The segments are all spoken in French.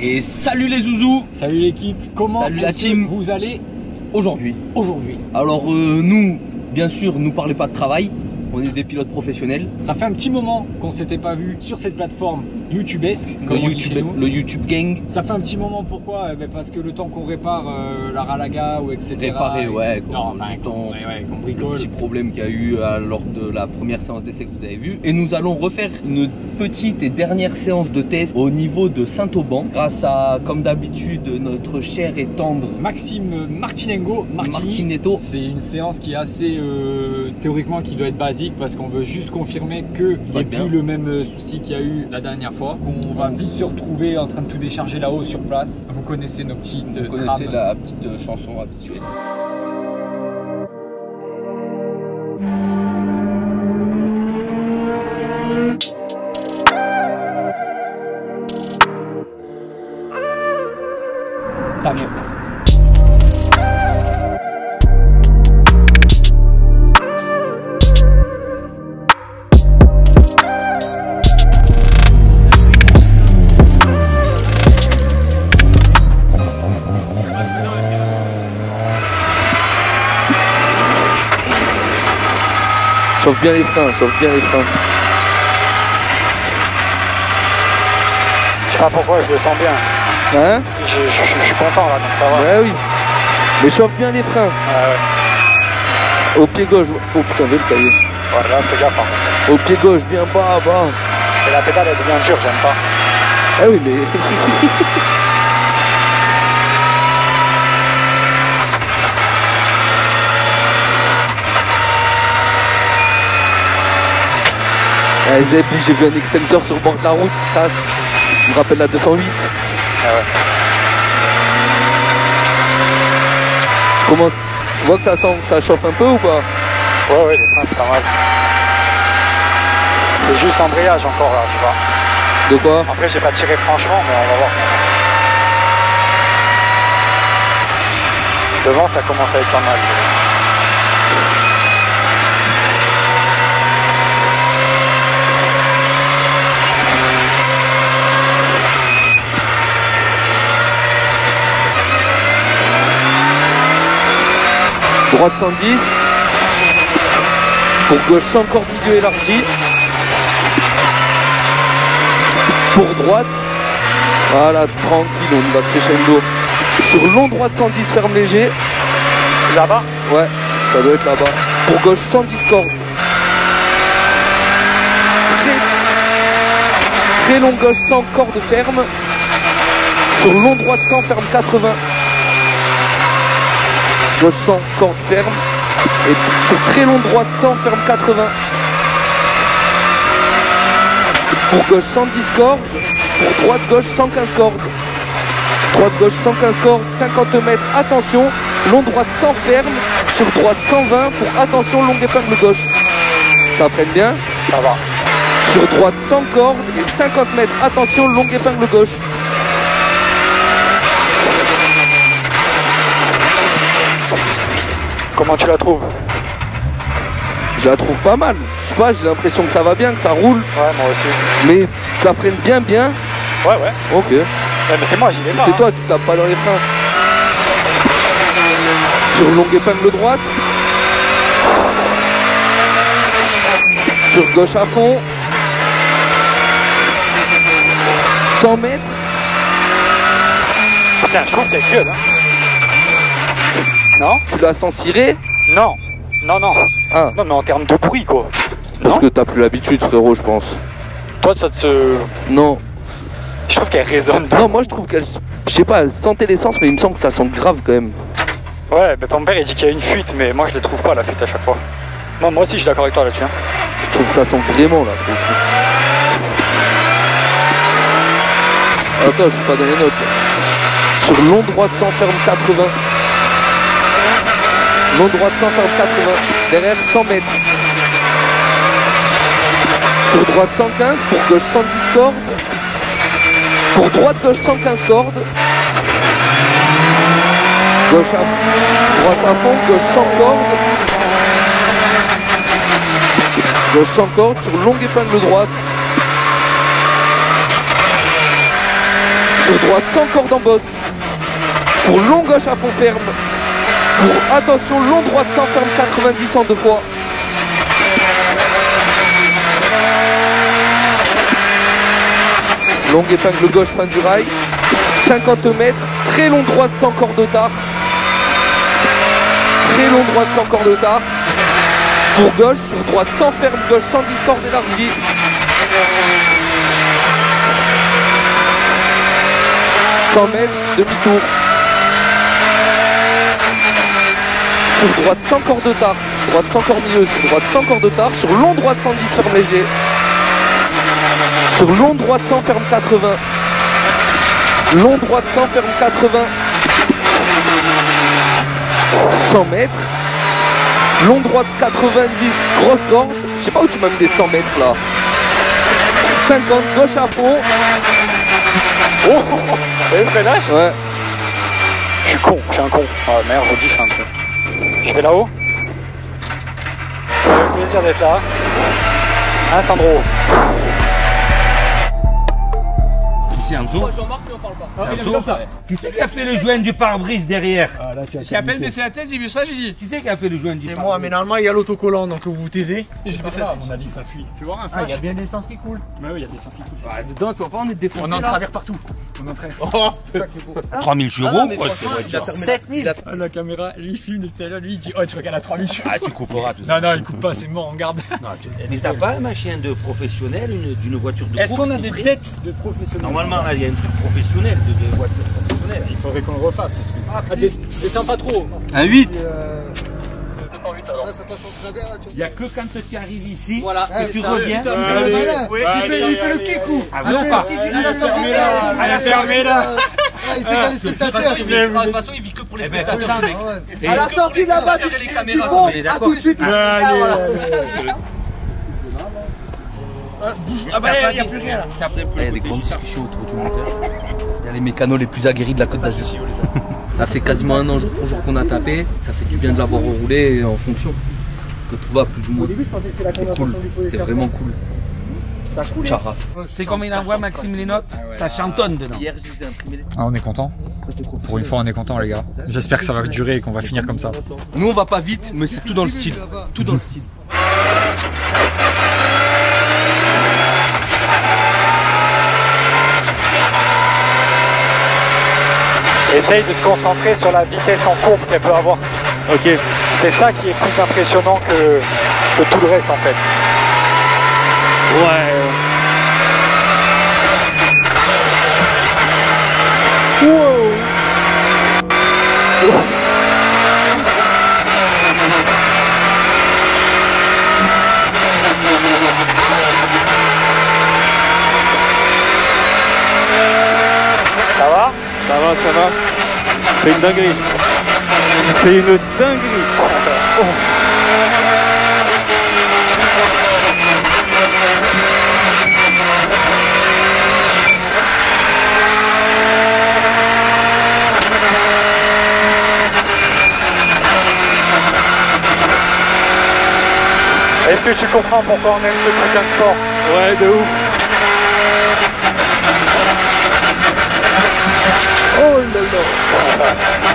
Et salut les zouzous. Salut l'équipe, comment salut la team. Vous allez aujourd'hui? Alors nous, bien sûr, nous parlez pas de travail. On est des pilotes professionnels. Ça fait un petit moment qu'on s'était pas vu sur cette plateforme youtubesque, le YouTube Gang. Ça fait un petit moment, pourquoi? Parce que le temps qu'on répare la Ralaga ou etc. Réparer, ouais, qu'on bricole. Le petit problème qu'il y a eu lors de la première séance d'essai que vous avez vu. Et nous allons refaire une petite et dernière séance de test au niveau de Saint-Auban. Grâce à, comme d'habitude, notre cher et tendre Maxime Martinetto. C'est une séance qui est assez théoriquement qui doit être basique parce qu'on veut juste confirmer qu'il n'y ait plus le même souci qu'il y a eu la dernière fois. Qu'on va vite se retrouver en train de tout décharger là-haut sur place. Vous connaissez nos petites Vous connaissez la petite chanson habituelle. T'as mieux. Chauffe bien les freins, chauffe bien les freins. Je sais pas pourquoi, je le sens bien. Hein? Je suis content là, donc ça va. Ouais, oui. Mais chauffe bien les freins. Ouais. Au pied gauche. Oh putain, vais le tailler. Ouais, là, fais gaffe. Hein. Au pied gauche, bien bas, bas. Et la pédale, elle devient dure, j'aime pas. Ah oui, mais... Allez, Zébi, j'ai vu un extincteur sur le bord de la route, ça me rappelle la 208. Ah ouais. Tu vois que ça sent que ça chauffe un peu ou pas? Ouais, les freins c'est pas mal. C'est juste embrayage encore là, je vois. De quoi? Après j'ai pas tiré franchement, mais on va voir. Devant ça commence à être pas mal. Droite 110, pour gauche sans corde milieu élargi, pour droite, voilà, tranquille, on y va crescendo. Sur long droite 110, ferme léger. Là-bas? Ouais, ça doit être là-bas. Pour gauche 110 cordes. Très long gauche 100 corde ferme. Sur long droite 100, ferme 80. Gauche 100, corde ferme. Et sur très long droite 100, ferme 80. Pour gauche 110 cordes. Pour droite gauche 115 cordes. Droite gauche 115 cordes, 50 mètres, attention. Long droite 100 ferme. Sur droite 120 pour attention, longue épingle gauche. Ça freine bien? Ça va. Sur droite 100 cordes et 50 mètres, attention, longue épingle gauche. Comment tu la trouves? Je la trouve pas mal. Je sais pas, j'ai l'impression que ça va bien, que ça roule. Ouais, moi aussi. Mais ça freine bien. Ouais. Ok. Ouais, mais c'est moi, j'y vais pas. C'est toi, tu tapes pas dans les freins. Sur longue épingle droite. Sur gauche à fond. 100 mètres. Putain, je trouve qu'elle gueule, hein. Non? Tu la sens cirer? Non. Ah. Non, mais en termes de bruit, quoi. Parce Non? que t'as plus l'habitude, frérot, je pense. Toi, ça te se... Non. Je trouve qu'elle résonne. Non, moi je trouve qu'elle... Je sais pas, elle sentait l'essence, mais il me semble que ça sent grave quand même. Ouais, mais ton père il dit qu'il y a une fuite, mais moi je les trouve pas la fuite à chaque fois. Non, moi aussi je suis d'accord avec toi là-dessus. Hein. Je trouve que ça sent vraiment là. Attends, je suis pas dans les notes. Sur long droite 100, ferme 80. Long droite 100, ferme 80. Derrière 100 mètres. Sur droite 115, pour gauche 110 cordes. Pour droite gauche 115 cordes. Gauche à droite à fond, gauche 100 cordes. Gauche 100 cordes sur longue épingle droite. sur droite sans corde en bosse. Pour long gauche à fond ferme. Pour attention long droite sans ferme 90 en 2 fois. Longue épingle gauche fin du rail. 50 mètres, très long droite sans corde de tard. Très long droite sans corde de tard. Pour gauche, sur droite sans ferme, gauche sans discorde élargie. « 100 mètres, demi-tour. Sur droite sans corde de tard. Droite sans corde milieu, sur droite sans corde de tard. Sur long droite sans 10 ferme léger. Sur long droite sans ferme 80. Long droite sans ferme 80. 100 mètres. Long droite 90, grosse corde. Je sais pas où tu m'as mis les 100 mètres là. 50, gauche à fond. Oh, et freinage. Ouais. Je suis con, je suis un con. Ah merde, je dis je suis un con. Je vais là-haut. Ça fait plaisir d'être là. Hein Sandro? C'est un tour. Jean-Marc, mais on parle pas. C'est un tour. Qui c'est qui a fait le joint du pare-brise derrière? J'ai à peine baissé la tête, j'ai vu ça, j'ai dit. Qui c'est qui a fait le joint du C'est pare-brise? moi, mais normalement il y a l'autocollant donc vous vous taisez. J'ai baissé la tête. On a dit que ça fuit. Fais voir un flash. Il y a bien des sens qui coulent. Ouais, il y a des sens qui coulent. Ah, dedans, tu vas pas, on est défoncé. On en là. travers partout. On en travers. Oh, c'est ça qui est beau. 3000 chevaux, Ah non, mais quoi, franchement, cette il a voiture. fermé 7000. Ah, la caméra, lui il filme tout à l'heure, lui il dit oh tu regardes à 3000. Ah, tu couperas tout ça. Non, non, il coupe pas, c'est mort, on garde. Non, mais t'as pas un machin de professionnel, d'une voiture de Est-ce course qu'on a qui des brille? têtes de professionnels? Normalement, là, il y a un truc professionnel, de voiture professionnelle. Il faudrait qu'on le refasse. Descends pas trop. Un 8. Il n'y a que quand tu arrives ici, Voilà. que tu reviens. Il fait le kikou. Ah, non, pas. Elle a fermé là. Il sait qu'à les spectateurs. De toute façon, il vit que pour les Eh ben, spectateurs, ce mec. Et- À la sortie de la bas, les caméras. On est d'accord. tout de suite. Ah bah il n'y a plus rien là. Il y a des grandes discussions autour du moteur. Il y a les mécanos les plus aguerris de la Côte d'Azur. Ça fait quasiment un an jour pour jour qu'on a tapé. Ça fait du bien de l'avoir roulé en fonction. Que tout va plus ou moins. C'est cool. C'est vraiment cool. Tchara. C'est comme il envoie Maxime Lénoc, ça chantonne dedans. Hier, je les ai imprimés. Ah, on est content. Pour une fois, on est content, les gars. J'espère que ça va durer et qu'on va finir comme ça. Nous, on va pas vite, mais c'est tout dans le style. Tout dans le style. Essaye de te concentrer sur la vitesse en courbe qu'elle peut avoir. Ok. C'est ça qui est plus impressionnant que tout le reste en fait. Ouais. Wow. Ça va? Ça va, ça va. C'est une dinguerie. C'est une dinguerie. Oh. Est-ce que tu comprends pourquoi on aime ce putain de sport? Ouais, de ouf. Oh là là.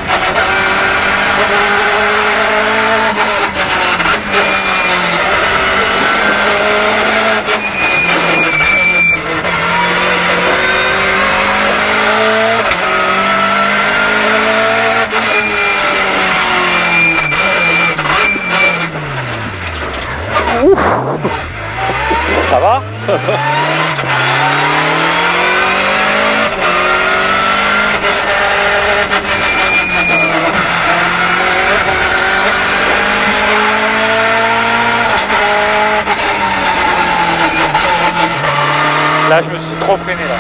Ça va? Là, je me suis trop freiné là.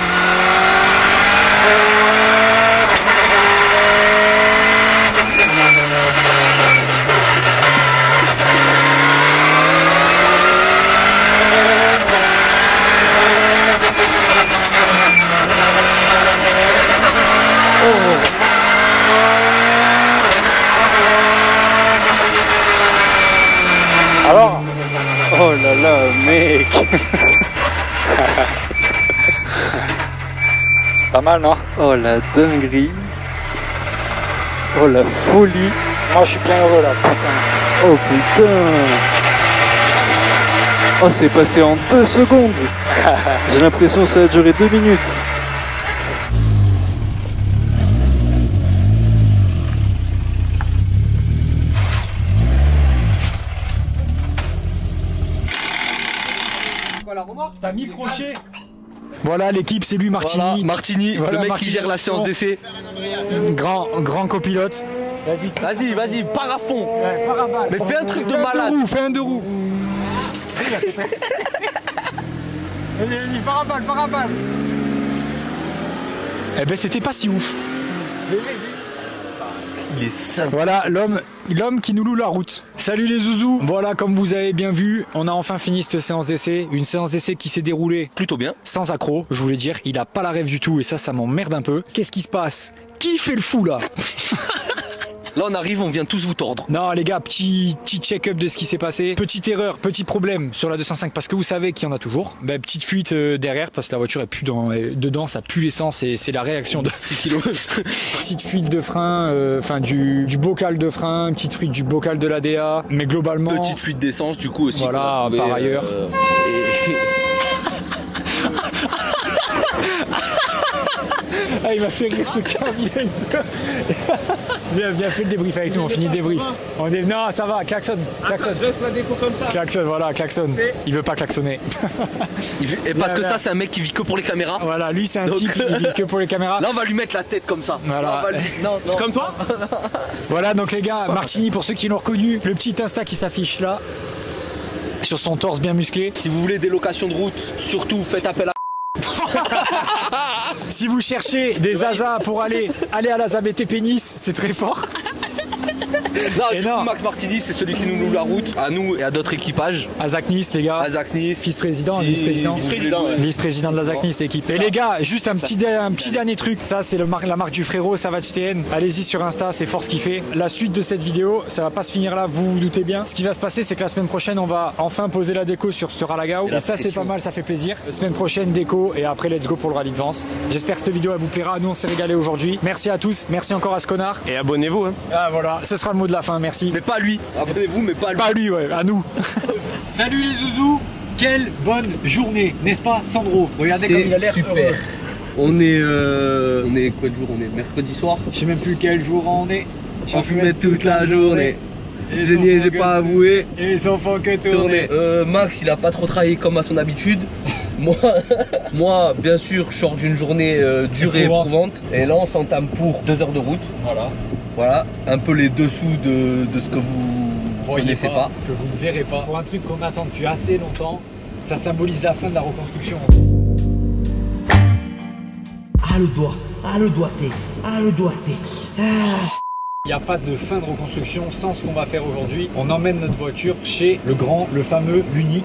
Alors? Oh là là, mec. Pas mal, non? Oh la dinguerie. Oh la folie. Moi, je suis bien heureux là, putain. Oh putain. Oh, c'est passé en 2 secondes. J'ai l'impression que ça a duré 2 minutes. T'as mis crochet. Voilà l'équipe, c'est lui Martini. Voilà, Martini, Voilà, le mec Martini qui gère la séance d'essai. Grand copilote. Vas-y, pars à fond. Ouais, pars à balle. Mais fais un truc de malade. Fais un 2 roues. Vas-y, pars à balle. Eh ben c'était pas si ouf. Il est simple. Voilà l'homme qui nous loue la route. Salut les zouzous. Voilà, comme vous avez bien vu, on a enfin fini cette séance d'essai. Une séance d'essai qui s'est déroulée Plutôt bien. sans accroc. Je voulais dire, il a pas la rêve du tout et ça m'emmerde un peu. Qu'est-ce qui se passe? Qui fait le fou là? Là on arrive, on vient tous vous tordre. Non les gars, petit check-up de ce qui s'est passé. Petite erreur, petit problème sur la 205 parce que vous savez qu'il y en a toujours. Bah, petite fuite derrière parce que la voiture est plus dedans, ça pue l'essence et c'est la réaction de 6 kilos. petite fuite de frein, enfin du bocal de frein, petite fuite du bocal de l'ADA. Mais globalement... Petite fuite d'essence du coup aussi. Voilà, quoi. par ailleurs. Ah, il m'a fait rire ce cave, il a eu peur. Viens, fais le débrief avec nous, on finit le débrief. Non, ça va, klaxonne. Juste la déco comme ça. Klaxonne. Il veut pas klaxonner. Et parce que ça, c'est un mec qui vit que pour les caméras. Voilà, lui c'est un type qui vit que pour les caméras. Là, on va lui mettre la tête comme ça. Voilà. Là, non. Comme toi. Voilà, donc les gars, Martini, pour ceux qui l'ont reconnu, le petit Insta qui s'affiche là, sur son torse bien musclé. Si vous voulez des locations de route, surtout faites appel à... Si vous cherchez des Zaza pour aller à la ZBT Pénis, c'est très fort. Non, du coup, Max Martini, c'est celui qui nous loue la route, à nous et à d'autres équipages. À Zach Nice, les gars. À Zach Nice. Vice-président. Vice-président de la Zach Nice, l'équipe. Et les gars, juste un petit dernier truc. Ça, c'est la marque du frérot, Savage TN. Allez-y sur Insta, c'est fort ce qu'il fait. La suite de cette vidéo, ça va pas se finir là, vous vous doutez bien. Ce qui va se passer, c'est que la semaine prochaine, on va enfin poser la déco sur ce Ralagao. Et ça, c'est pas mal, ça fait plaisir. Semaine prochaine, déco. Et après, let's go pour le rallye de Vence. J'espère que cette vidéo, elle vous plaira. Nous, on s'est régalé aujourd'hui. Merci à tous. Merci encore à ce connard. Et abonnez-vous. Hein. Ah, voilà. Ce sera le mot de la fin. Merci. Mais pas lui. Abonnez-vous, mais pas lui. Pas lui, ouais. À nous. Salut les zouzous. Quelle bonne journée, n'est-ce pas, Sandro? Regardez comme il a l'air super. Heureux. On est quel jour? On est mercredi soir. Je sais même plus quel jour on est. On fumait toute la journée. J'ai nié, j'ai pas avoué. Et ils s'en font que tourner. Max, il a pas trop travaillé comme à son habitude. Moi, bien sûr, je sors d'une journée dure et éprouvante. Et là, on s'entame pour 2 heures de route. Voilà, un peu les dessous de ce que vous connaissez pas. Que vous ne verrez pas. Pour un truc qu'on attend depuis assez longtemps, ça symbolise la fin de la reconstruction. Ah le doigté. Il n'y a pas de fin de reconstruction sans ce qu'on va faire aujourd'hui. On emmène notre voiture chez le grand, le fameux, l'unique.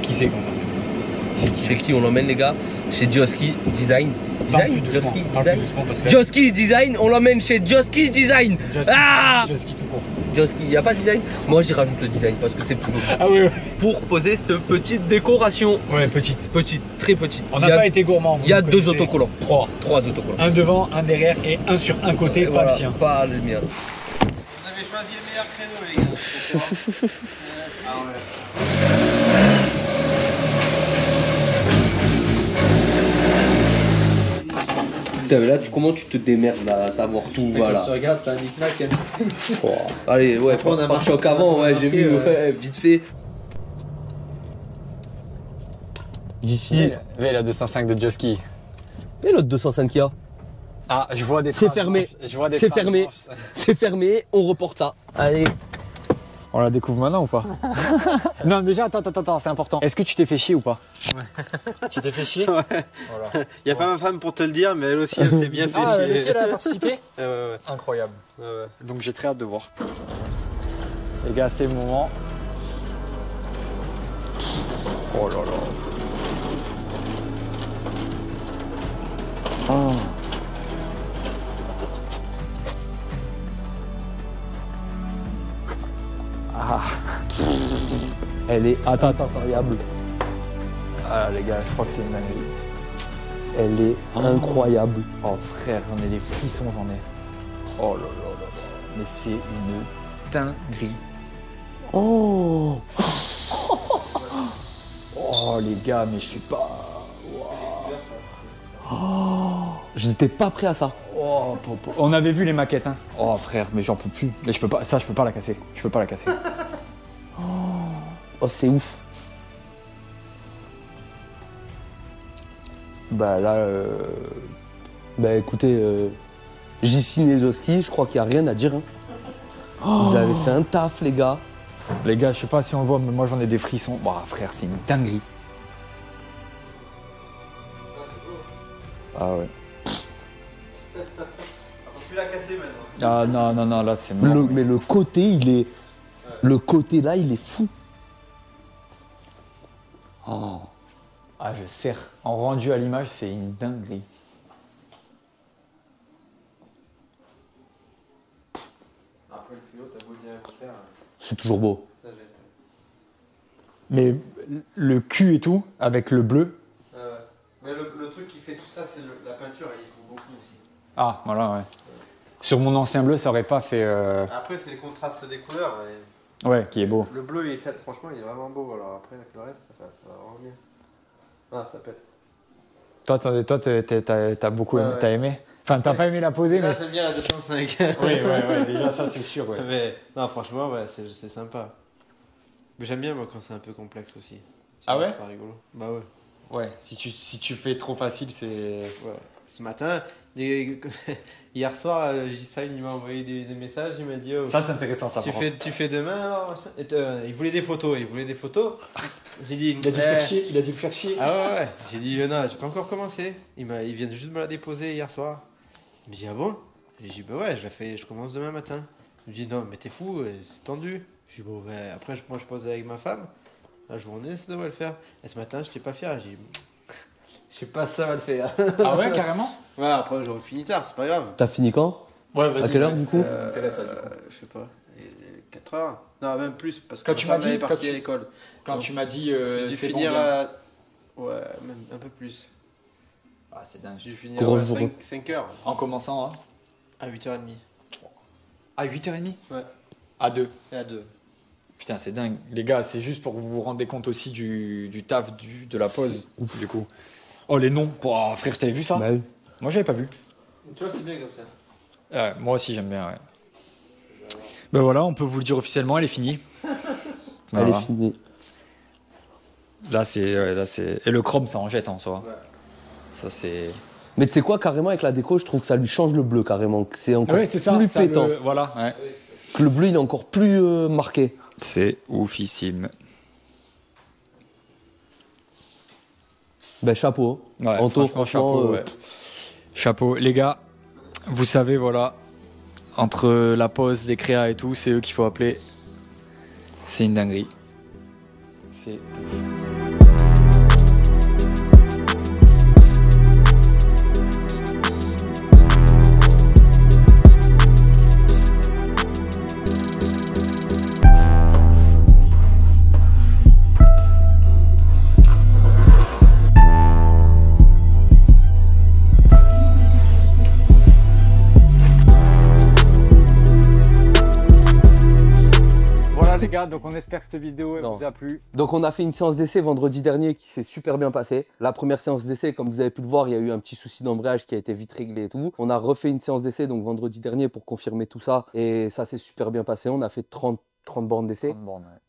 Qui c'est qu'on emmène? Chez qui on l'emmène, les gars? Chez Joski Design. Joski Design, on l'emmène chez Joski Design. Joski tout court. Joski, il n'y a pas de design? Moi j'y rajoute le design parce que c'est plus beau. Ah oui. Pour poser cette petite décoration. Ouais, petite. Très petite. On n'a pas été gourmand. Il y a 2 autocollants. 3 autocollants. Un devant, un derrière et un sur un côté, pas voilà, le sien. Pas le mien. Vous avez choisi le meilleur créneau, les gars. Putain, mais là, comment tu te démerdes là, à savoir tout, voilà. Tu regardes, c'est un micmac. Oh. Allez, ouais, par choc avant, ouais, j'ai vu, ouais, vite fait. D'ici. Mais la 205 de Joski. Et l'autre 205 qu'il y a? Ah, je vois des C'est fermé. C'est fermé. C'est fermé, on reporte ça. Allez. On la découvre maintenant ou pas? Non, déjà, attends, c'est important. Est-ce que tu t'es fait chier ou pas? Ouais. Tu t'es fait chier? Ouais. Voilà. Il n'y a pas ma femme pour te le dire, mais elle aussi, elle s'est bien fait chier. Elle aussi, elle a participé? Ouais. Incroyable. Ouais. Donc j'ai très hâte de voir. Les gars, c'est le moment. Oh là là. Oh. Ah. Elle est incroyable. Ah les gars, je crois que c'est une dinguerie. Elle est incroyable. Oh frère, j'en ai des frissons, j'en ai. Oh là là là là. Mais c'est une dinguerie. Oh. Oh les gars, mais je suis pas... J'étais pas prêt à ça. Oh, on avait vu les maquettes, hein. Oh frère, mais j'en peux plus. Mais je peux pas, ça, je peux pas la casser. Je peux pas la casser. Oh, c'est ouf. Bah là, bah écoutez, Jicine et Joski, je crois qu'il n'y a rien à dire. Hein. Vous avez fait un taf, les gars. Les gars, je sais pas si on le voit, mais moi j'en ai des frissons. Bah frère, c'est une dinguerie. Ah ouais. Faut plus la casser maintenant. Ah non, non, non, là c'est mort. Mais le côté, il est... Le côté là, il est fou. Oh. Ah, je serre. En rendu à l'image, c'est une dinguerie. Après le fluo, t'as beau dire à faire. C'est toujours beau. Ça jette. Mais le cul et tout, avec le bleu. Mais le truc qui fait tout ça, c'est la peinture, elle y faut beaucoup aussi. Ah, voilà, ouais. Sur mon ancien bleu, ça aurait pas fait... Après, c'est les contrastes des couleurs. Ouais, qui est beau. Le bleu, franchement, il est vraiment beau. Alors après, avec le reste, ça va vraiment bien. Ah, ça pète. Toi, t'as beaucoup aimé, t'as aimé. Enfin, t'as pas aimé la poser, Déjà, mais... j'aime bien la 205. ouais, déjà ça c'est sûr, ouais. Mais non, franchement, ouais, c'est sympa. Mais j'aime bien, moi, quand c'est un peu complexe aussi. Ah ouais? C'est pas rigolo. Bah ouais. Ouais, si tu fais trop facile, c'est... Ouais. Ce matin, hier soir, J-Sign, il m'a envoyé des messages, il m'a dit oh, Ça c'est intéressant, ça. tu fais demain alors machin. Il voulait des photos, J'ai dit, Il a dû le faire chier. Ah ouais. J'ai dit non, j'ai pas encore commencé. Il vient juste de me la déposer hier soir. Il me dit ah bon? J'ai dit bah ouais, je commence demain matin. Il me dit non mais t'es fou, c'est tendu. J'ai dit bon ouais, après moi je posais avec ma femme. La journée ça devrait le faire. Et ce matin j'étais pas fier, j'ai dit je sais pas si ça va le faire. Ah ouais, carrément? Ouais, après j'aurais fini tard, c'est pas grave. T'as fini quand? Ouais, vas-y. À quelle heure du coup? Je sais pas. 4 heures? Non, même plus. Parce que Quand tu m'as dit, parti à l'école. Quand tu m'as dit j'ai dû c'est bon, finir bien. à. Ouais, même un peu plus. Ah, c'est dingue. J'ai dû finir Grosse à journée. 5 heures. En commençant À 8h30. à 8h30? Ouais. À 2. Et à 2. Putain, c'est dingue. Les gars, c'est juste pour que vous vous rendez compte aussi du taf de la pause, du coup. Oh, les noms. Oh, frère, t'avais vu ça? Bah oui. Moi, j'avais pas vu. Tu vois, c'est bien comme ça. Moi aussi, j'aime bien, ouais. Ben voilà, on peut vous le dire officiellement, elle est finie. Elle Voilà. est finie. Là, c'est... Et le chrome, ça en jette en soi. Ouais. Ça, c'est... Mais tu sais quoi, carrément, avec la déco, je trouve que ça lui change le bleu, carrément. Que c'est encore plus pétant. Voilà, ouais. Que le bleu, il est encore plus marqué. C'est oufissime. Ben, chapeau. Ouais, Anto, franchement, franchement, chapeau, ouais. Chapeau. Les gars, vous savez, voilà, entre la pause, les créas et tout, c'est eux qu'il faut appeler. C'est une dinguerie. C'est ouf. Les gars, donc on espère que cette vidéo vous a plu. Donc on a fait une séance d'essai vendredi dernier qui s'est super bien passée. La première séance d'essai, comme vous avez pu le voir, il y a eu un petit souci d'embrayage qui a été vite réglé et tout. On a refait une séance d'essai donc vendredi dernier pour confirmer tout ça et ça s'est super bien passé. On a fait 30 bornes d'essai.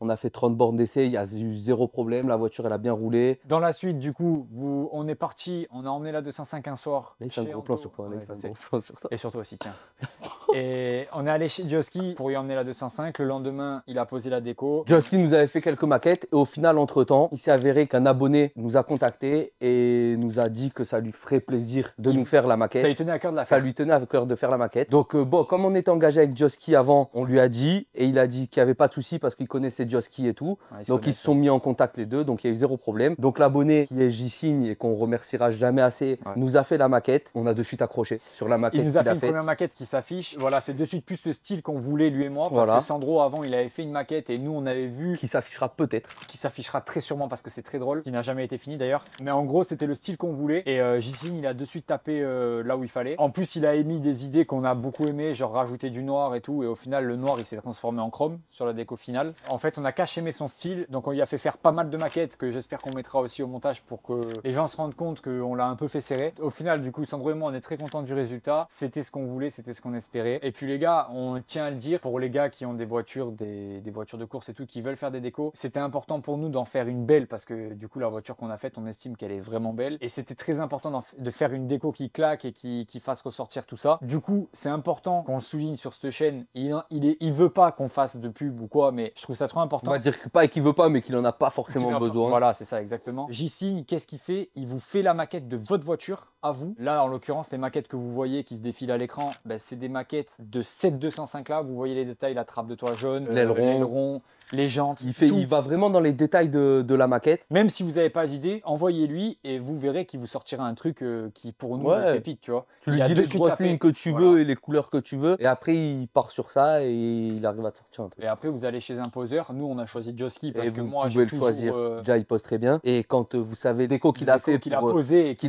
On a fait 30 bornes d'essai, il y a eu zéro problème, la voiture elle a bien roulé. Dans la suite du coup, on est parti, on a emmené la 205 un soir. Là, il fait un gros plan sur toi. Et sur toi aussi, tiens. Et on est allé chez Joski pour y emmener la 205. Le lendemain, il a posé la déco. Joski nous avait fait quelques maquettes et au final, entre-temps, il s'est avéré qu'un abonné nous a contacté et nous a dit que ça lui ferait plaisir de nous faire la maquette. Ça lui tenait à cœur de la faire. Ça lui tenait à cœur de faire la maquette. Donc bon, comme on était engagé avec Joski avant, on lui a dit et il a dit qu'il n'y avait pas de souci parce qu'il connaissait Joski et tout. Ouais, donc ils se sont mis en contact les deux, donc il y a eu zéro problème. Donc l'abonné qui est J-Signe et qu'on remerciera jamais assez, nous a fait la maquette. On a de suite accroché sur la maquette. Il nous a fait une première maquette qui s'affiche. Voilà. voilà, c'est de suite plus le style qu'on voulait lui et moi. Parce que Sandro, avant, il avait fait une maquette et nous, on avait vu. Qui s'affichera peut-être. Qui s'affichera très sûrement parce que c'est très drôle. Qui n'a jamais été fini d'ailleurs. Mais en gros, c'était le style qu'on voulait. Et J-Signe, il a de suite tapé là où il fallait. En plus, il a émis des idées qu'on a beaucoup aimées, genre rajouter du noir et tout. Et au final, le noir, il s'est transformé en chrome sur la déco finale. En fait, on a qu'à aimer son style. Donc, on lui a fait faire pas mal de maquettes que j'espère qu'on mettra aussi au montage pour que les gens se rendent compte qu'on l'a un peu fait serrer. Au final, du coup, Sandro et moi, on est très contents du résultat. C'était ce qu'on voulait, c'était ce qu'on espérait. Et puis les gars, on tient à le dire, pour les gars qui ont des voitures, des voitures de course et tout, qui veulent faire des décos, c'était important pour nous d'en faire une belle parce que du coup, la voiture qu'on a faite, on estime qu'elle est vraiment belle. Et c'était très important de faire une déco qui claque et qui fasse ressortir tout ça. Du coup, c'est important qu'on le souligne sur cette chaîne. Il veut pas qu'on fasse de pub ou quoi, mais je trouve ça trop important. On va dire pas qu'il veut pas, mais qu'il en a pas forcément besoin. Voilà, c'est ça exactement. J-Signe, qu'est-ce qu'il fait? Il vous fait la maquette de votre voiture à vous. Là, en l'occurrence, les maquettes que vous voyez qui se défilent à l'écran, ben, c'est des maquettes de cette 205 là. Vous voyez les détails, la trappe de toit jaune, l'aileron, les jantes. Il va vraiment dans les détails de la maquette. Même si vous n'avez pas d'idée, envoyez-lui et vous verrez qu'il vous sortira un truc qui pour nous est pépite, tu vois. Tu lui dis les grosses lignes que tu veux et les couleurs que tu veux. Et après, il part sur ça et il arrive à te sortir un truc. Et après, vous allez chez un poseur. Nous, on a choisi Joski parce que moi, vous pouvez le choisir. Déjà, il pose très bien. Et quand vous savez les décos qu'il a fait, qu'il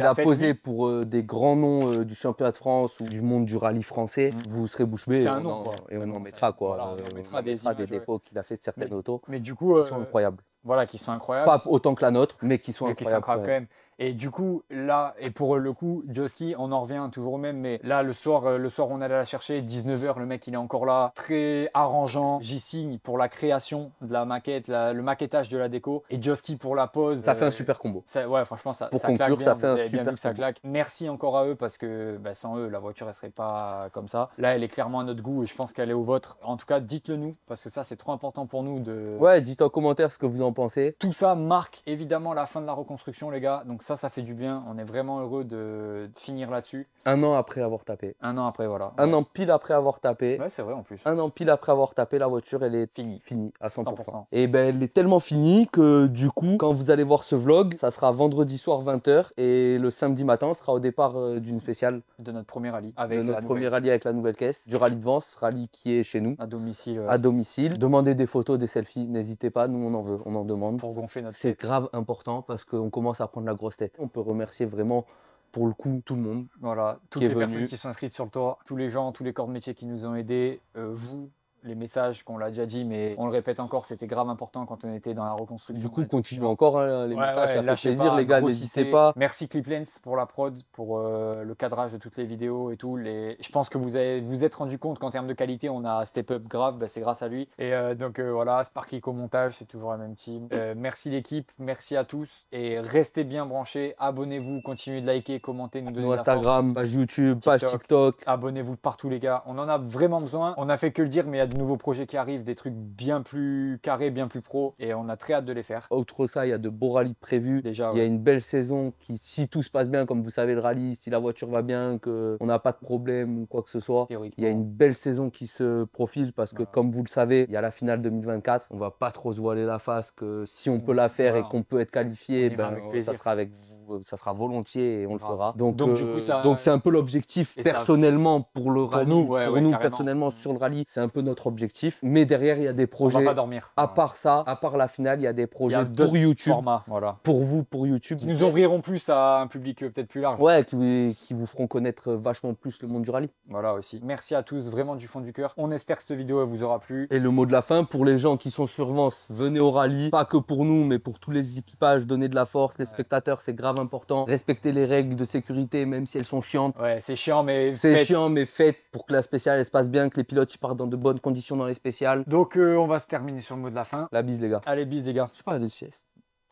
a posé pour des grands noms du championnat de France ou du monde du rallye français, vous serez bouche bée. C'est un nom, quoi. Et on en mettra, quoi. Voilà, on mettra des décos qu'il a fait de certaines autos. Mais du coup, qui sont incroyables. Voilà, qui sont incroyables. Pas autant que la nôtre, mais qui sont incroyables quand même. Et du coup, là, et pour le coup, Joski, on en revient toujours au même, mais là, le soir, on allait la chercher, 19 h, le mec, il est encore là, très arrangeant. J-Signe pour la création de la maquette, le maquettage de la déco, et Joski pour la pose. Ça fait un super combo. Ouais, franchement, ça claque bien. Ça fait un super combo. Ça claque. Merci encore à eux, parce que sans eux, la voiture, elle serait pas comme ça. Là, elle est clairement à notre goût, et je pense qu'elle est au vôtre. En tout cas, dites-le nous, parce que ça, c'est trop important pour nous de... Ouais, dites en commentaire ce que vous en pensez. Tout ça marque évidemment la fin de la reconstruction, les gars. Donc ça fait du bien. On est vraiment heureux de finir là-dessus. Un an après avoir tapé. Un an après, voilà. Un an pile après avoir tapé. Ouais, c'est vrai en plus. Un an pile après avoir tapé, la voiture, elle est finie à 100%. Et ben, elle est tellement finie que du coup, quand vous allez voir ce vlog, ça sera vendredi soir 20 h et le samedi matin sera au départ d'une spéciale. De notre premier rallye. Avec la nouvelle caisse. Du rallye de Vence, rallye qui est chez nous. À domicile. À domicile. Demandez des photos, des selfies. N'hésitez pas, nous on en veut, on en demande. Pour gonfler notre tête. C'est grave important parce qu'on commence à prendre la grosse tête. On peut remercier vraiment pour le coup tout le monde. Voilà, toutes les personnes qui sont inscrites sur le toit, tous les gens, tous les corps de métier qui nous ont aidés, vous, les messages qu'on l'a déjà dit, mais on le répète encore, c'était grave important quand on était dans la reconstruction. Du coup, continuez encore les messages, ça fait plaisir les gars, n'hésitez pas. Merci Cliplens pour la prod, pour le cadrage de toutes les vidéos et tout. Je pense que vous êtes rendu compte qu'en termes de qualité, on a step up grave, c'est grâce à lui. Et donc voilà, Sparklick au montage, c'est toujours la même team. Merci l'équipe, merci à tous et restez bien branchés, abonnez-vous, continuez de liker, commenter, nous donner de la force. Instagram, page YouTube, page TikTok. Abonnez-vous partout les gars, on en a vraiment besoin. On a fait que le dire, mais il y a de nouveaux projets qui arrivent, des trucs bien plus carrés, bien plus pro, et on a très hâte de les faire. Outre ça, il y a de beaux rallyes prévus. Déjà, il y a une belle saison qui, si tout se passe bien, comme vous savez, le rallye, si la voiture va bien, qu'on n'a pas de problème ou quoi que ce soit, il y a une belle saison qui se profile parce que, comme vous le savez, il y a la finale 2024. On va pas trop se voiler la face que si on peut la faire et qu'on peut être qualifié, ça sera avec vous, ça sera volontiers et on le fera. Donc c'est un peu l'objectif personnellement pour le rallye. Pour nous personnellement sur le rallye, c'est un peu notre objectif. Mais derrière, il y a des projets. On va pas dormir. À part ça, à part la finale, il y a des projets pour YouTube. Voilà. Pour vous, pour YouTube. Qui nous ouvriront plus à un public peut-être plus large. Ouais, qui vous feront connaître vachement plus le monde du rallye. Voilà aussi. Merci à tous, vraiment du fond du cœur. On espère que cette vidéo vous aura plu. Et le mot de la fin, pour les gens qui sont sur Vence, venez au rallye. Pas que pour nous, mais pour tous les équipages, donnez de la force. Les spectateurs, c'est grave important. Respectez les règles de sécurité, même si elles sont chiantes. Ouais, c'est chiant, mais faites pour que la spéciale elle se passe bien, que les pilotes ils partent dans de bonnes conditions dans les spéciales. Donc on va se terminer sur le mot de la fin. La bise les gars. Allez, bise les gars. Je sais pas de sieste.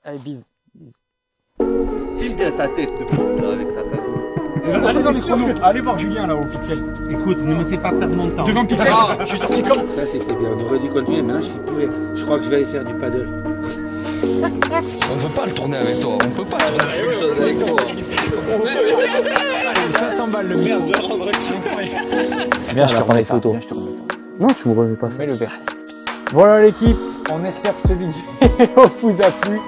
Allez, bise. Filme bien sa tête de là, avec sa tête. Allez dans les chronos. Allez voir Julien là au Pixel. Écoute, ne me fais pas perdre mon temps. Devant le Pixel, je suis sorti quand? Ça c'était bien, on aurait dû continuer, mais là je fais plus rien. Je crois que je vais aller faire du paddle. On ne veut pas le tourner avec toi, on peut pas tourner quelque chose avec toi. Allez, 500 balles le merde. Viens, je te remets les photos. Non, tu me remets pas ça. Mets le verre. Voilà l'équipe, on espère que cette vidéo vous a plu.